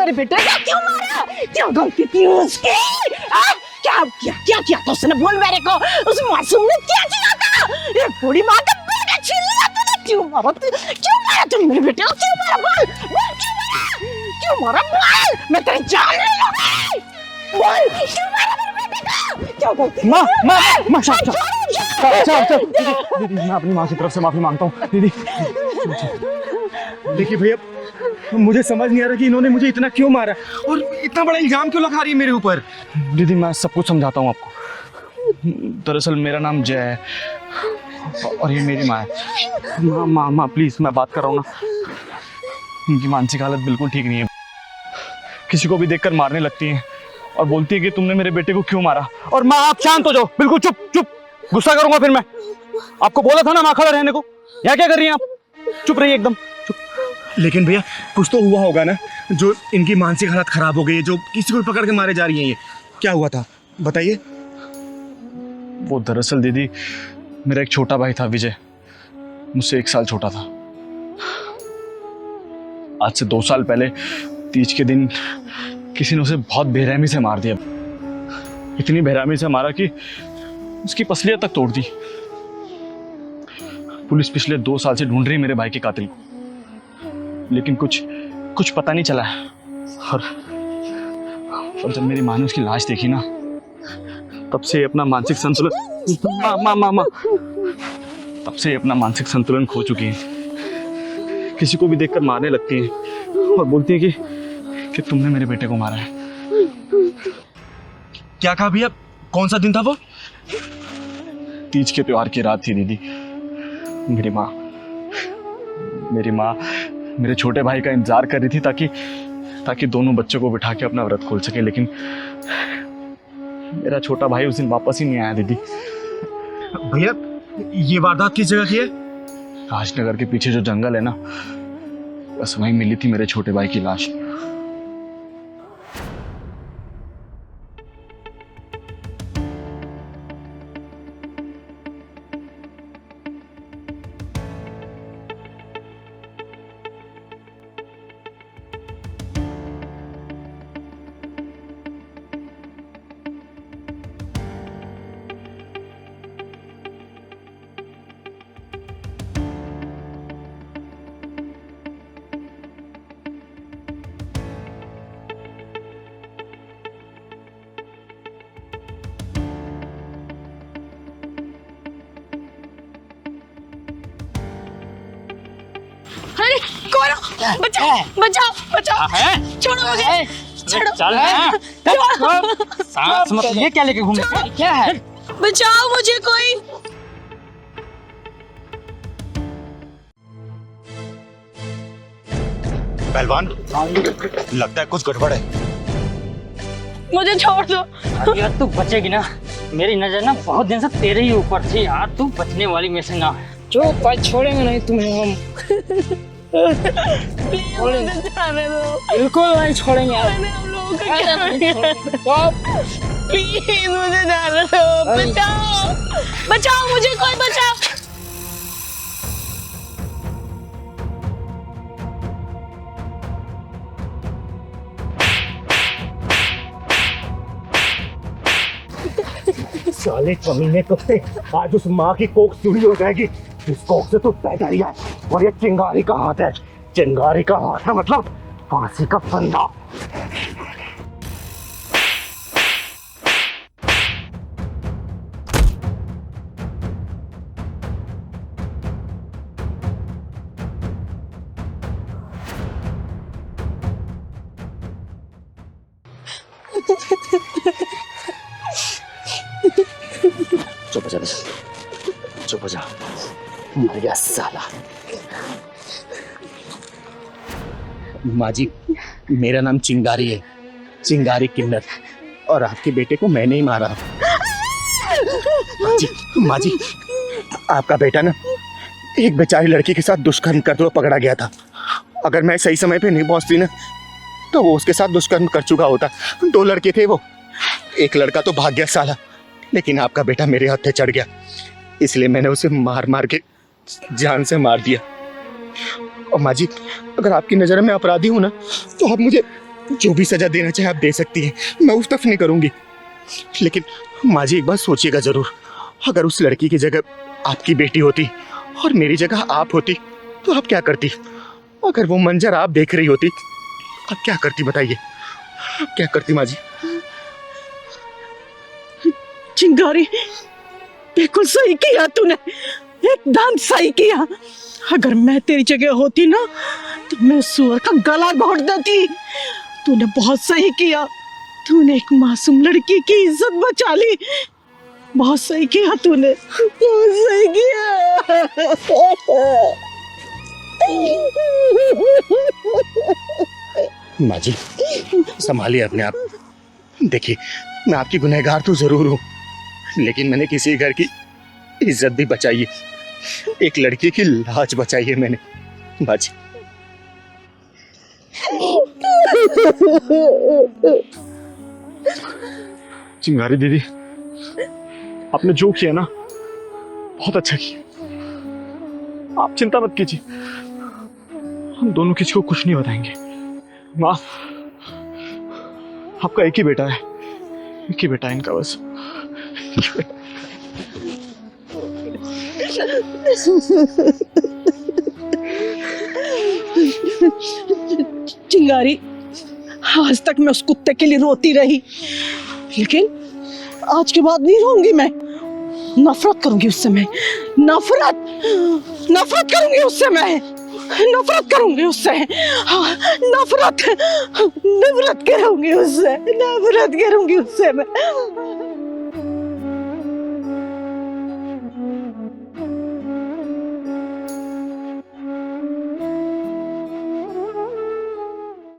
मेरे बेटे को क्यों मारा? क्यों गलती की उसकी? क्या क्या किया तो उसने? बोल मेरे को, उस मासूम ने क्या किया था? ये बूढ़ी माँ का बेटा छीन लिया तूने। क्यों मारा तुम मेरे बेटे को? क्यों मारा? बोल क्यों मारा? बोल, मैं तेरी जान ले लूंगी। बोल क्यों मारा मेरे बेटे को? क्यों गलती? माँ चल दीदी, मैं अपनी माँ की तरफ से माफी मांगता हूँ दीदी। देखिए भैया, मुझे समझ नहीं आ रहा कि इन्होंने मुझे इतना क्यों मारा और इतना बड़ा इल्जाम क्यों लगा रही है मेरे ऊपर। दीदी मैं सब कुछ समझाता हूँ आपको। दरअसल मेरा नाम जय है और ये मेरी माँ है। माँ प्लीज, मैं बात कर रहा हूँ ना। इनकी मानसिक हालत बिल्कुल ठीक नहीं है। किसी को भी देखकर मारने लगती है और बोलती है कि तुमने मेरे बेटे को क्यों मारा। और माँ आप शांत हो जाओ, बिल्कुल चुप। गुस्सा करूंगा फिर मैं। आपको बोला था ना माँ खड़ा रहने को। यहाँ क्या कर रही हैं आप? चुप रहिए एकदम चुप। लेकिन भैया कुछ तो हुआ होगा ना, जो इनकी मानसिक हालत खराब हो गई है, जो किसी को पकड़ के मारे जा रही हैं। ये क्या हुआ था बताइए। वो दरअसल दीदी, मेरा एक छोटा भाई था विजय, मुझसे 1 साल छोटा था। आज से 2 साल पहले तीज के दिन किसी ने उसे बहुत बेरहमी से मार दिया। इतनी बेरहमी से मारा कि उसकी पसलियां तक तोड़ दी। पुलिस पिछले 2 साल से ढूंढ रही मेरे भाई के कातिल को, लेकिन कुछ पता नहीं चला है। और जब मेरी माँ ने उसकी लाश देखी ना, तब से अपना मानसिक संतुलन माँ तब से अपना मानसिक संतुलन खो चुकी है। किसी को भी देखकर मारने लगती है और बोलती है कि तुमने मेरे बेटे को मारा है। क्या कहा भैया? कौन सा दिन था वो? तीज के त्योहार की रात थी दीदी। मेरी माँ मेरे छोटे भाई का इंतजार कर रही थी ताकि दोनों बच्चों को बिठा के अपना व्रत खोल सके, लेकिन मेरा छोटा भाई उस दिन वापस ही नहीं आया दीदी। भैया ये वारदात किस जगह की है? राजनगर के पीछे जो जंगल है ना, बस वहीं मिली थी मेरे छोटे भाई की लाश। अरे कौन? बचाओ छोड़ो मुझे, चल सांस मत, ये क्या लेके घूम रहे हो? क्या है? बचाओ मुझे कोई। पहलवान, लगता है कुछ गड़बड़ है। मुझे छोड़ दो यार। तू बचेगी ना, मेरी नजर ना बहुत दिन से तेरे ही ऊपर थी यार। तू बचने वाली में से ना है। जो पर छोड़ेंगे नहीं तुम्हें हम। बिल्कुल नहीं छोड़ेंगे यार। प्लीज मुझे जाने दो। बचाओ मुझे, कोई बचाओ। साले कमीने कुत्ते, आज उस माँ की कोख चूरी हो जाएगी। इस कोख से तो पैदा ही है और ये चिंगारी का हाथ है। चिंगारी का हाथ है मतलब फांसी का फंदा। चुप हो जा, मर गया साला। माँ जी, मेरा नाम चिंगारी है, चिंगारी किन्नर, और आपके बेटे को मैंने ही मारा। माँ जी, आपका बेटा ना एक बेचारी लड़की के साथ दुष्कर्म करते हुए पकड़ा गया था। अगर मैं सही समय पे नहीं पहुंचती ना, तो वो उसके साथ दुष्कर्म कर चुका होता। 2 लड़के थे वो, एक लड़का तो भाग गया साला, लेकिन आपका बेटा मेरे हत्थे चढ़ गया, इसलिए मैंने उसे मार मार के जान से मार दिया। और माँ जी, अगर आपकी नज़र में अपराधी हूँ ना, तो आप मुझे जो भी सजा देना चाहे आप दे सकती हैं, मैं उस तरफ नहीं करूंगी। लेकिन माँ जी एक बात सोचिएगा जरूर, अगर उस लड़की की जगह आपकी बेटी होती और मेरी जगह आप होती तो आप क्या करती? अगर वो मंजर आप देख रही होती आप क्या करती बताइए? आप क्या करती माँ जी? चिंगारी, बिल्कुल सही किया तूने, एकदम सही किया। अगर मैं तेरी जगह होती ना तो मैं उस सुअर का गला घोट देती। तूने बहुत सही किया, तूने एक मासूम लड़की की इज्जत बचा ली। बहुत सही किया तूने, बहुत सही किया। माँ जी संभालिए अपने आप। देखिए मैं आपकी गुनहगार तो जरूर हूँ, लेकिन मैंने किसी घर की इज्जत भी बचाई है, एक लड़की की लाज बचाई है मैंने माँ जी। चिंगारी दीदी, आपने जो किया ना बहुत अच्छा किया। आप चिंता मत कीजिए, हम दोनों किसी को कुछ नहीं बताएंगे। माँ, आपका एक ही बेटा है, एक ही बेटा है इनका बस। चिंगारी, आज तक मैं उस कुत्ते के लिए रोती रही, लेकिन आज के बाद नहीं रोऊंगी मैं। नफरत करूंगी उससे मैं, नफरत करूंगी उससे मैं, नफरत करूंगी उससे। हाँ, नफरत करूंगी उससे, नफरत करूंगी उससे मैं।